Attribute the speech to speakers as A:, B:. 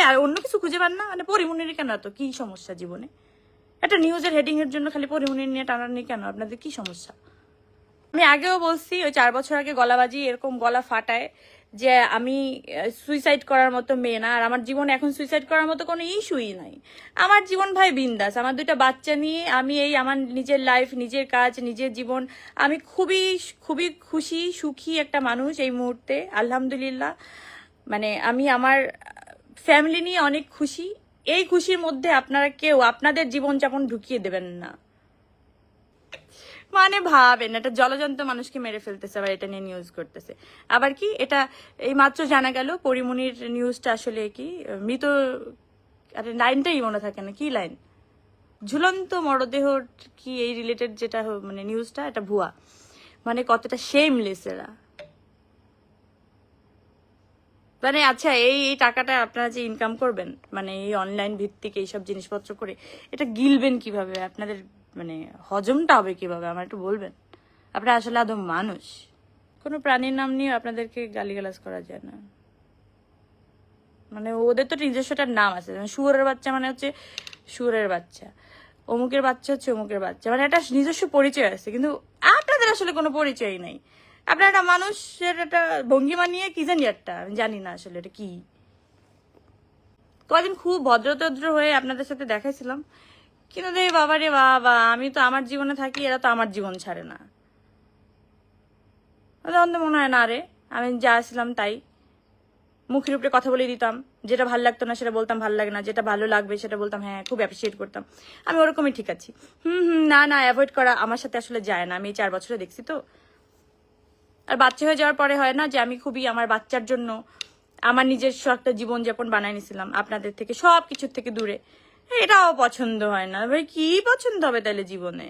A: আর অন্য কিছু খুঁজে পান না? মানে পরিমনির কেন এত কি সমস্যা জীবনে? একটা নিউজের হেডিং এর জন্য খালি পরিমনির নিয়ে টানানি কেন? আপনাদের কি সমস্যা? আমি আগেও বলছি, ওই 4 বছর আগে গলাবাজি এরকম গলা ফাটায় যে আমি সুইসাইড করার মতো মেয়ে না, আর আমার জীবনে এখন সুইসাইড করার মতো কোনো ইস্যুই নাই। আমার জীবন ভাই বিন্দাস, আমার 2টা বাচ্চা নিয়ে আমি এই আমার নিজের লাইফ, নিজের কাজ, নিজের জীবন, আমি খুবই খুবই খুশি সুখী একটা মানুষ এই মুহূর্তে, আলহামদুলিল্লাহ। মানে আমি আমার ফ্যামিলি নিয়ে অনেক খুশি। এই খুশির মধ্যে আপনারা কেউ আপনাদের জীবনযাপন ঢুকিয়ে দেবেন না। মানে ভাবেন, একটা জলজন্ত মানুষকে মেরে ফেলতেছে, আবার এটা নিয়ে নিউজ করতেছে। আবার কি এটা এই মাত্র জানা গেল পরিমনির নিউজটা আসলে কি মৃত, আরে লাইনটাই মনে থাকে না, কি লাইন, ঝুলন্ত মরদেহ কি এই রিলেটেড যেটা মানে নিউজটা, এটা ভুয়া। মানে কতটা শেমলেস এরা। মানে আচ্ছা, এই এই টাকাটা আপনারা যে ইনকাম করবেন, মানে এই অনলাইন ভিত্তিক এইসব জিনিসপত্র করে, এটা গিলবেন কিভাবে? আপনাদের মানে হজমটা হবে কিভাবে আমার একটু বলবেন? আপনারা আসলে আদৌ মানুষ? কোনো প্রাণীর নাম নিয়ে আপনাদেরকে গালিগালাজ করা যায় না। মানে ওদের তো নিজস্বটার নাম আছে, শুয়োরের বাচ্চা মানে হচ্ছে শুয়োরের বাচ্চা, অমুকের বাচ্চা হচ্ছে অমুকের বাচ্চা, মানে একটা নিজস্ব পরিচয় আছে। কিন্তু আপনাদের আসলে কোনো পরিচয় নেই। আপনার একটা মানুষের একটা ভঙ্গিমা নিয়ে কি জানি একটা, আমি জানি না আসলে এটা কি। কদিন খুব ভদ্রতদ্র হয়ে আপনাদের সাথে দেখাইছিলাম, কিন্তু রে বাবা রে বাবা, আমি তো আমার জীবনে থাকি, এরা তো আমার জীবন ছাড়ে না। তখন তো মনে হয় না রে, আমি যা ছিলাম তাই, মুখের উপরে কথা বলে দিতাম, যেটা ভালো লাগতো না সেটা বলতাম ভালো লাগে না, যেটা ভালো লাগবে সেটা বলতাম হ্যাঁ, খুব অ্যাপ্রিসিয়েট করতাম। আমি ওরকমই ঠিক আছি। না না, অ্যাভয়েড করা আমার সাথে আসলে যায় না, আমি এই 4 বছরে দেখছি তো। আর বাচ্চা হয়ে যাওয়ার পরে হয় না যে আমি খুবই আমার বাচ্চার জন্য আমার নিজস্ব একটা জীবনযাপন বানাই নিছিলাম আপনাদের থেকে, সব কিছুর থেকে দূরে। এটাও পছন্দ হয় না ভাই, কি পছন্দ হবে তাহলে জীবনে?